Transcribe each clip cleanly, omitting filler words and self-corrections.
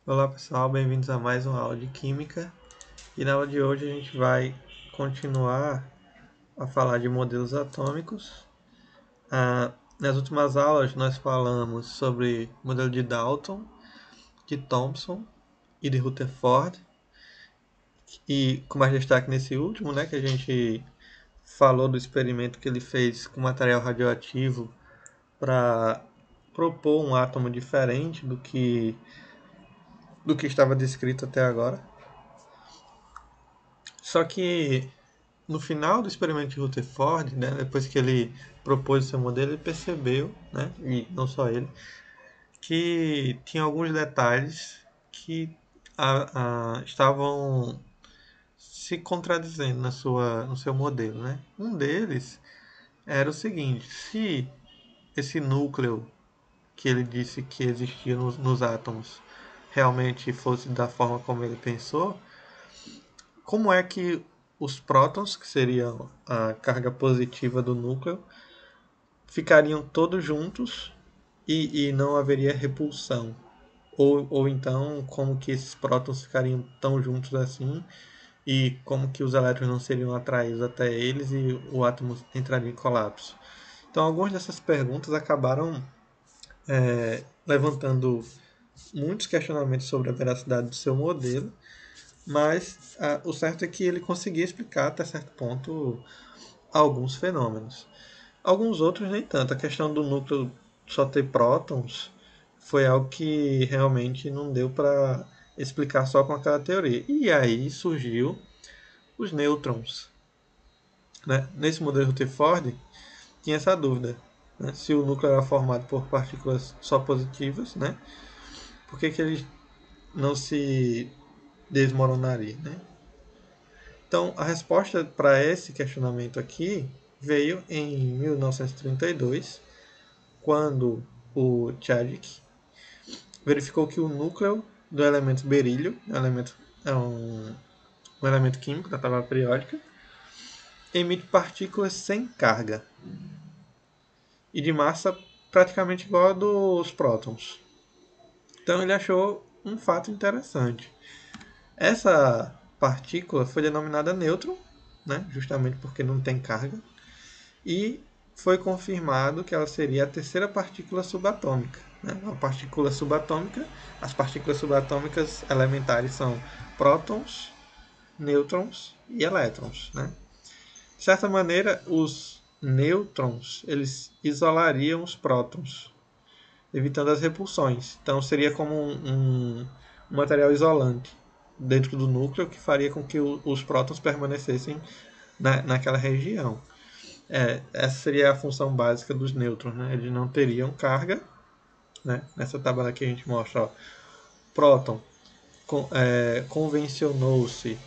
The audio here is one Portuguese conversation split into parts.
Olá pessoal, bem-vindos a mais uma aula de Química. E na aula de hoje a gente vai continuar a falar de modelos atômicos. Nas últimas aulas nós falamos sobre o modelo de Dalton, de Thomson e de Rutherford. E com mais destaque nesse último, né, que a gente falou do experimento que ele fez com material radioativo para propor um átomo diferente do que estava descrito até agora. Só que no final do experimento de Rutherford, né, depois que ele propôs o seu modelo, ele percebeu, né, e não só ele, que tinha alguns detalhes que estavam se contradizendo no seu modelo. Né? Um deles era o seguinte: se esse núcleo que ele disse que existia nos átomos realmente fosse da forma como ele pensou, como é que os prótons, que seriam a carga positiva do núcleo, ficariam todos juntos e não haveria repulsão? Ou então, como que esses prótons ficariam tão juntos assim e como que os elétrons não seriam atraídos até eles e o átomo entraria em colapso? Então, algumas dessas perguntas acabaram levantando muitos questionamentos sobre a veracidade do seu modelo, mas o certo é que ele conseguia explicar até certo ponto alguns fenômenos. Alguns outros nem tanto. A questão do núcleo só ter prótons foi algo que realmente não deu para explicar só com aquela teoria. E aí surgiu os nêutrons. Né? Nesse modelo Rutherford tinha essa dúvida. Né? Se o núcleo era formado por partículas só positivas, né? Por que ele não se desmoronaria? Né? Então, a resposta para esse questionamento aqui veio em 1932, quando o Chadwick verificou que o núcleo do elemento berílio, um elemento químico da tabela periódica, emite partículas sem carga e de massa praticamente igual a dos prótons. Então ele achou um fato interessante. Essa partícula foi denominada nêutron, né, justamente porque não tem carga, e foi confirmado que ela seria a terceira partícula subatômica. Né? Uma partícula subatômica, as partículas subatômicas elementares são prótons, nêutrons e elétrons. Né? De certa maneira, os nêutrons eles isolariam os prótons, evitando as repulsões. Então seria como um material isolante dentro do núcleo que faria com que os prótons permanecessem naquela região. Essa seria a função básica dos nêutrons. Né? Eles não teriam carga. Né? Nessa tabela aqui a gente mostra, ó, próton, convencionou-se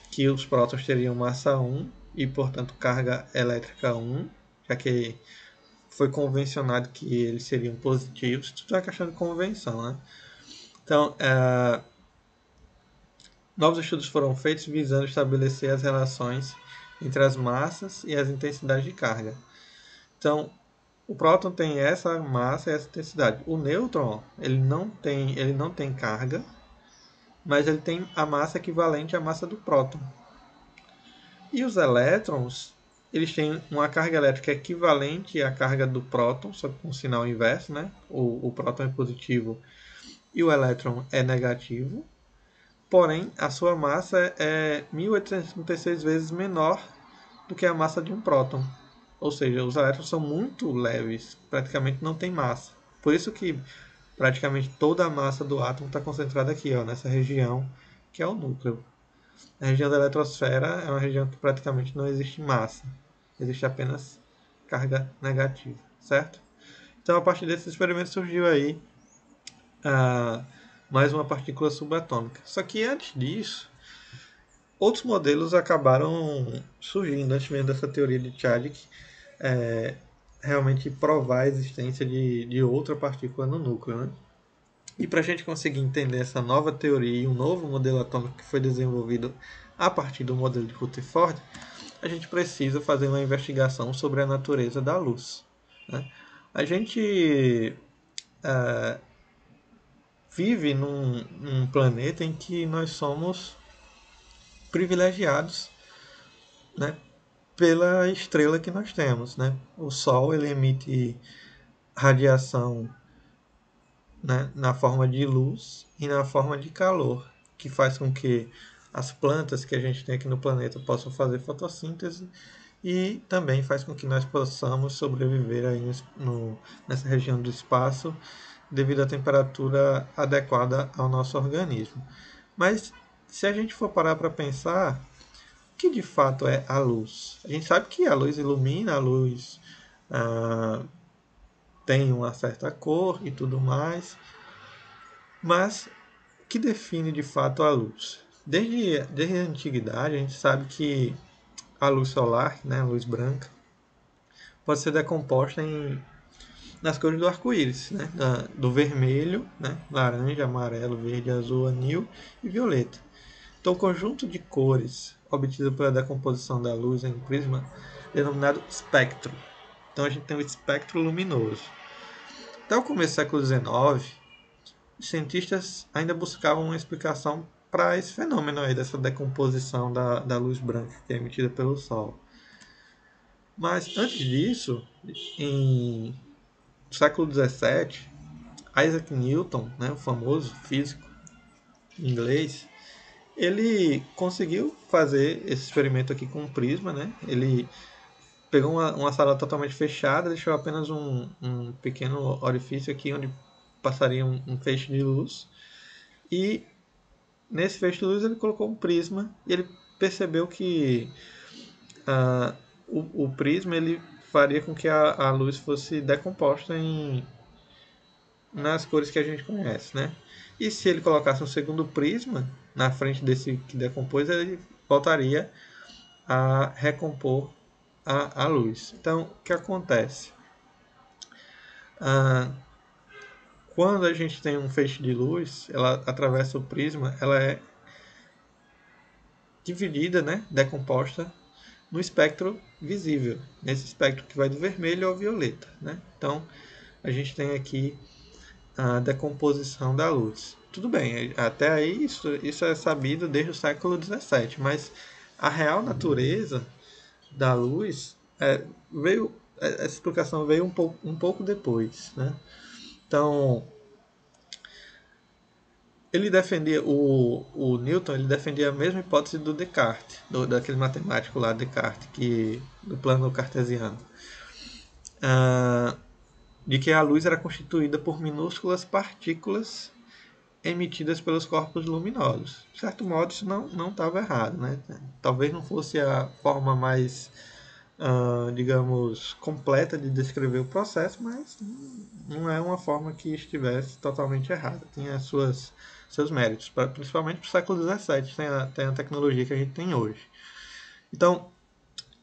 que os prótons teriam massa 1 e, portanto, carga elétrica 1, já que foi convencionado que eles seriam positivos. Tudo é questão de convenção. Né? Então, novos estudos foram feitos visando estabelecer as relações entre as massas e as intensidades de carga. Então, o próton tem essa massa e essa intensidade. O nêutron, ele não tem carga, mas ele tem a massa equivalente à massa do próton. E os elétrons, eles têm uma carga elétrica equivalente à carga do próton, só com um sinal inverso, né? O próton é positivo e o elétron é negativo. Porém, a sua massa é 1836 vezes menor do que a massa de um próton. Ou seja, os elétrons são muito leves, praticamente não tem massa. Por isso que praticamente toda a massa do átomo está concentrada aqui, ó, nessa região que é o núcleo. A região da eletrosfera é uma região que praticamente não existe massa, existe apenas carga negativa, certo? Então, a partir desse experimento surgiu aí mais uma partícula subatômica. Só que antes disso, outros modelos acabaram surgindo antes mesmo dessa teoria de Chadwick realmente provar a existência de outra partícula no núcleo. Né? E para a gente conseguir entender essa nova teoria e um novo modelo atômico que foi desenvolvido a partir do modelo de Rutherford, a gente precisa fazer uma investigação sobre a natureza da luz. Né? A gente vive num planeta em que nós somos privilegiados, né, pela estrela que nós temos, né? O Sol ele emite radiação, né, na forma de luz e na forma de calor, que faz com que as plantas que a gente tem aqui no planeta possam fazer fotossíntese e também faz com que nós possamos sobreviver aí nessa região do espaço devido à temperatura adequada ao nosso organismo. Mas se a gente for parar para pensar, o que de fato é a luz? A gente sabe que a luz ilumina, a luz ah, tem uma certa cor e tudo mais, mas o que define de fato a luz? Desde a antiguidade, a gente sabe que a luz solar, né, a luz branca, pode ser decomposta nas cores do arco-íris, né, do vermelho, né, laranja, amarelo, verde, azul, anil e violeta. Então, o conjunto de cores obtido pela decomposição da luz em um prisma é denominado espectro. Então, a gente tem o espectro luminoso. Até o começo do século XIX, os cientistas ainda buscavam uma explicação para esse fenômeno aí, dessa decomposição da luz branca que é emitida pelo Sol. Mas antes disso, no século XVII, Isaac Newton, né, o famoso físico inglês, ele conseguiu fazer esse experimento aqui com um prisma, né? Ele pegou uma sala totalmente fechada, deixou apenas um pequeno orifício aqui onde passaria um feixe de luz. E nesse feixe de luz ele colocou um prisma e ele percebeu que o prisma ele faria com que a luz fosse decomposta nas cores que a gente conhece, né? E se ele colocasse um segundo prisma na frente desse que decompôs, ele voltaria a recompor a luz. Então, o que acontece? Quando a gente tem um feixe de luz, ela atravessa o prisma, ela é dividida, né, decomposta no espectro visível, nesse espectro que vai do vermelho ao violeta, né? Então, a gente tem aqui a decomposição da luz. Tudo bem, até aí isso é sabido desde o século XVII, mas a real natureza da luz essa explicação veio um pouco depois, né? Então, ele defendia o Newton, ele defendia a mesma hipótese do Descartes, daquele matemático lá Descartes, do plano cartesiano, de que a luz era constituída por minúsculas partículas emitidas pelos corpos luminosos. De certo modo, isso não estava errado, né? Talvez não fosse a forma mais, digamos, completa de descrever o processo, mas não é uma forma que estivesse totalmente errada. Tinha seus méritos, principalmente para o século XVII, tem a tecnologia que a gente tem hoje. Então,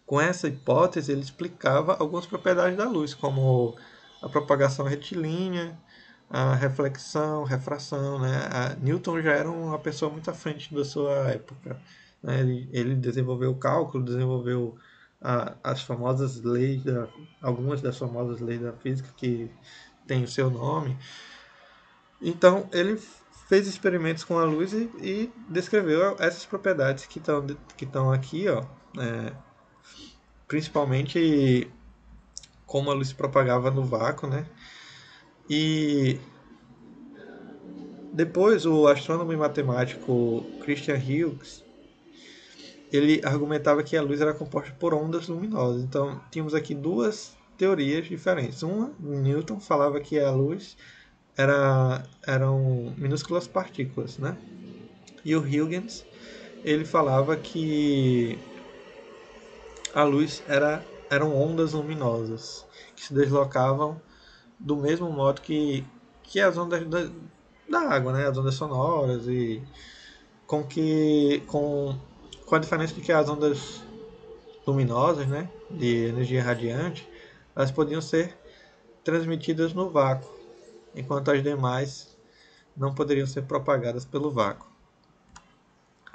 com essa hipótese, ele explicava algumas propriedades da luz, como a propagação retilínea, a reflexão, refração, né? Newton já era uma pessoa muito à frente da sua época, né? Ele desenvolveu o cálculo, desenvolveu as famosas leis, algumas das famosas leis da física que tem o seu nome. Então ele fez experimentos com a luz e descreveu essas propriedades que estão aqui, ó, principalmente como a luz se propagava no vácuo, né? E depois, o astrônomo e matemático Christian Hughes, ele argumentava que a luz era composta por ondas luminosas. Então, tínhamos aqui duas teorias diferentes. Uma, Newton falava que a luz eram minúsculas partículas, né? E o Huygens, ele falava que a luz eram ondas luminosas que se deslocavam do mesmo modo que as ondas da água, né? As ondas sonoras e com a diferença de que as ondas luminosas, né, de energia radiante, elas podiam ser transmitidas no vácuo, enquanto as demais não poderiam ser propagadas pelo vácuo.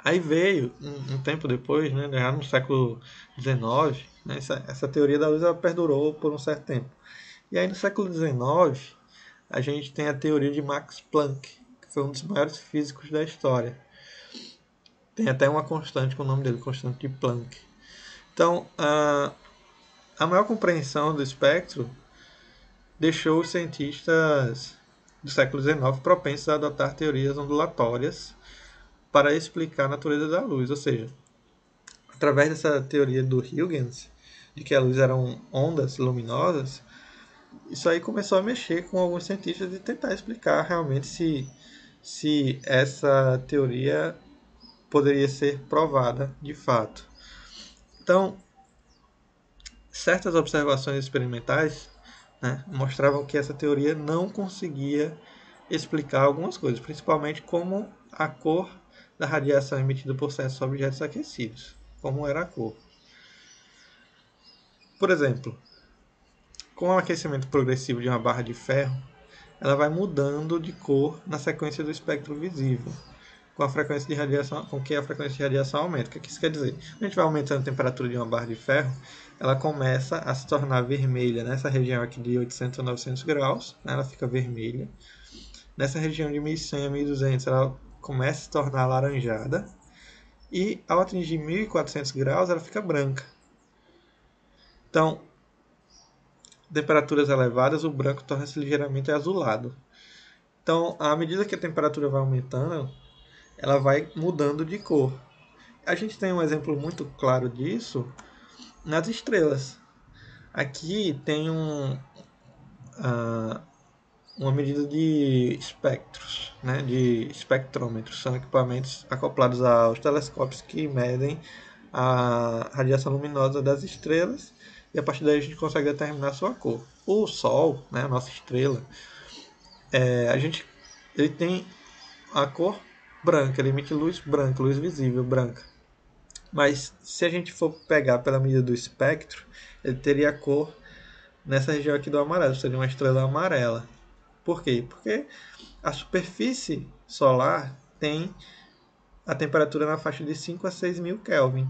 Aí veio, um tempo depois, né, já no século XIX, né, essa teoria da luz ela perdurou por um certo tempo. E aí no século XIX, a gente tem a teoria de Max Planck, que foi um dos maiores físicos da história. Tem até uma constante com o nome dele, constante de Planck. Então, a maior compreensão do espectro deixou os cientistas do século XIX propensos a adotar teorias ondulatórias para explicar a natureza da luz. Ou seja, através dessa teoria do Huygens, de que a luz eram ondas luminosas, isso aí começou a mexer com alguns cientistas e tentar explicar realmente se essa teoria poderia ser provada de fato. Então, certas observações experimentais, né, mostravam que essa teoria não conseguia explicar algumas coisas, principalmente como a cor da radiação emitida por certos objetos aquecidos, como era a cor. Por exemplo, com o aquecimento progressivo de uma barra de ferro, ela vai mudando de cor na sequência do espectro visível, com a frequência de radiação, com que a frequência de radiação aumenta. O que isso quer dizer? Quando a gente vai aumentando a temperatura de uma barra de ferro, ela começa a se tornar vermelha nessa região aqui de 800 a 900 graus, né? Ela fica vermelha. Nessa região de 1100 a 1200, ela começa a se tornar alaranjada. E ao atingir 1400 graus, ela fica branca. Então, temperaturas elevadas, o branco torna-se ligeiramente azulado. Então, à medida que a temperatura vai aumentando, ela vai mudando de cor. A gente tem um exemplo muito claro disso nas estrelas. Aqui tem uma medida de espectros, né, de espectrômetros. São equipamentos acoplados aos telescópios que medem a radiação luminosa das estrelas e a partir daí a gente consegue determinar a sua cor. O Sol, né, a nossa estrela, ele tem a cor branca, ele emite luz branca, luz visível branca. Mas se a gente for pegar pela medida do espectro, ele teria a cor nessa região aqui do amarelo, seria uma estrela amarela. Por quê? Porque a superfície solar tem a temperatura na faixa de 5 a 6 mil Kelvin.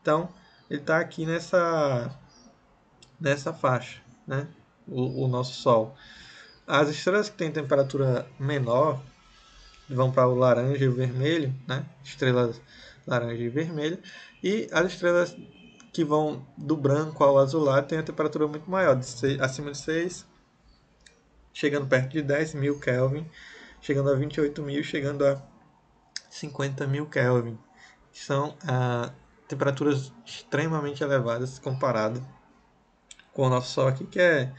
Então, ele está aqui nessa faixa, né? O nosso Sol. As estrelas que têm temperatura menor vão para o laranja e o vermelho, né? Estrelas laranja e vermelha. E as estrelas que vão do branco ao azulado têm a temperatura muito maior, acima de 6, chegando perto de 10 mil Kelvin, chegando a 28 mil, chegando a 50 mil Kelvin. São temperaturas extremamente elevadas comparado com o nosso Sol aqui, que é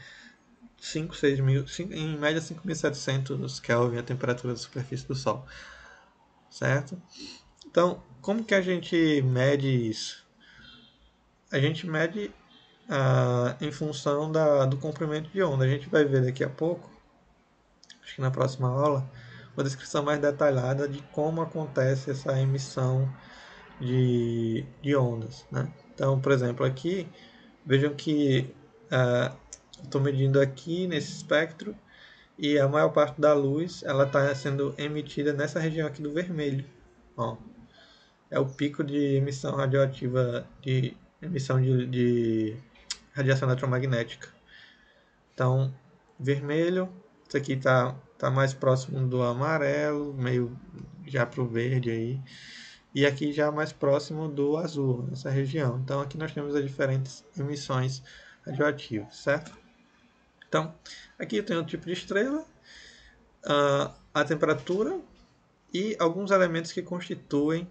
5, 6 mil, em média 5.700 Kelvin a temperatura da superfície do Sol. Certo? Então, como que a gente mede isso? A gente mede em função do comprimento de onda. A gente vai ver daqui a pouco, acho que na próxima aula, uma descrição mais detalhada de como acontece essa emissão de ondas. Né? Então, por exemplo, aqui, vejam que estou medindo aqui nesse espectro e a maior parte da luz ela está sendo emitida nessa região aqui do vermelho. Ó, é o pico de emissão radioativa, de emissão de radiação eletromagnética. Então, vermelho, isso aqui tá mais próximo do amarelo, meio já para o verde aí. E aqui já mais próximo do azul, nessa região. Então, aqui nós temos as diferentes emissões radioativas, certo? Então, aqui eu tenho o tipo de estrela, a temperatura e alguns elementos que constituem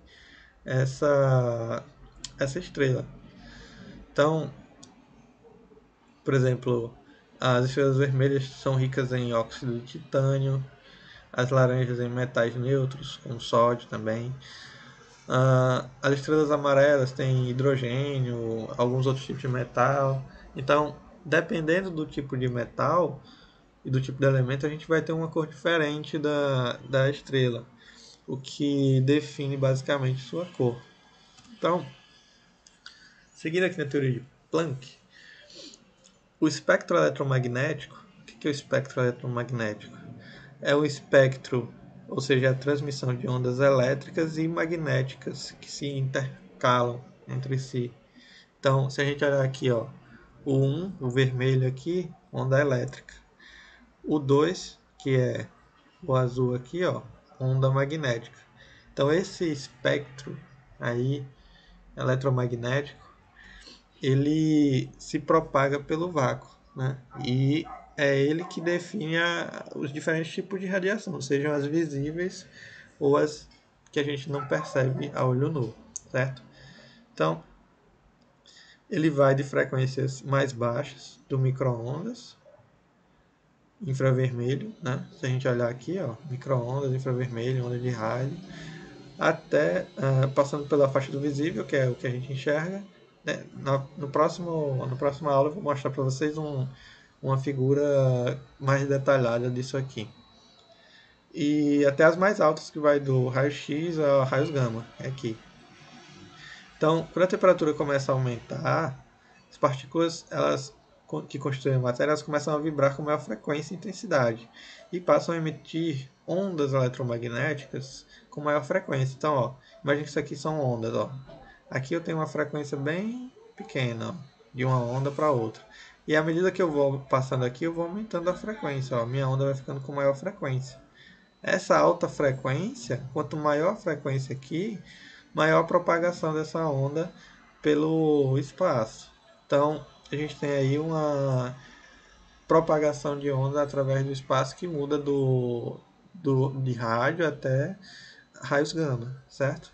essa estrela. Então, por exemplo, as estrelas vermelhas são ricas em óxido de titânio, as laranjas em metais neutros, como sódio também. As estrelas amarelas têm hidrogênio, alguns outros tipos de metal. Então, dependendo do tipo de metal e do tipo de elemento, a gente vai ter uma cor diferente da estrela, o que define basicamente sua cor. Então, seguindo aqui na teoria de Planck, o espectro eletromagnético, o que é o espectro eletromagnético? É o espectro, ou seja, a transmissão de ondas elétricas e magnéticas que se intercalam entre si. Então, se a gente olhar aqui, ó, o 1, o vermelho aqui, onda elétrica. O 2, que é o azul aqui, ó, onda magnética. Então esse espectro aí eletromagnético, ele se propaga pelo vácuo, né? E é ele que define os diferentes tipos de radiação, sejam as visíveis ou as que a gente não percebe a olho nu, certo? Então, ele vai de frequências mais baixas, do micro-ondas, infravermelho, né? Se a gente olhar aqui, ó, micro-ondas, infravermelho, onda de rádio, até passando pela faixa do visível, que é o que a gente enxerga. Né? No próxima aula eu vou mostrar para vocês uma figura mais detalhada disso aqui. E até as mais altas, que vai do raio-x a raios gama, é aqui. Então, quando a temperatura começa a aumentar, as partículas que constituem a matéria elas começam a vibrar com maior frequência e intensidade e passam a emitir ondas eletromagnéticas com maior frequência. Então, ó, imagine que isso aqui são ondas. Ó. Aqui eu tenho uma frequência bem pequena, ó, de uma onda para outra. E à medida que eu vou passando aqui, eu vou aumentando a frequência. Ó, minha onda vai ficando com maior frequência. Essa alta frequência, quanto maior a frequência aqui, maior a propagação dessa onda pelo espaço. Então, a gente tem aí uma propagação de onda através do espaço que muda de rádio até raios gama, certo?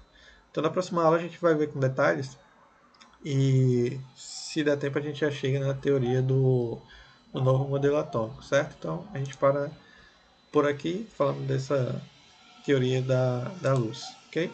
Então, na próxima aula a gente vai ver com detalhes e, se der tempo, a gente já chega na teoria do novo modelo atômico, certo? Então, a gente para por aqui falando dessa teoria da luz, ok?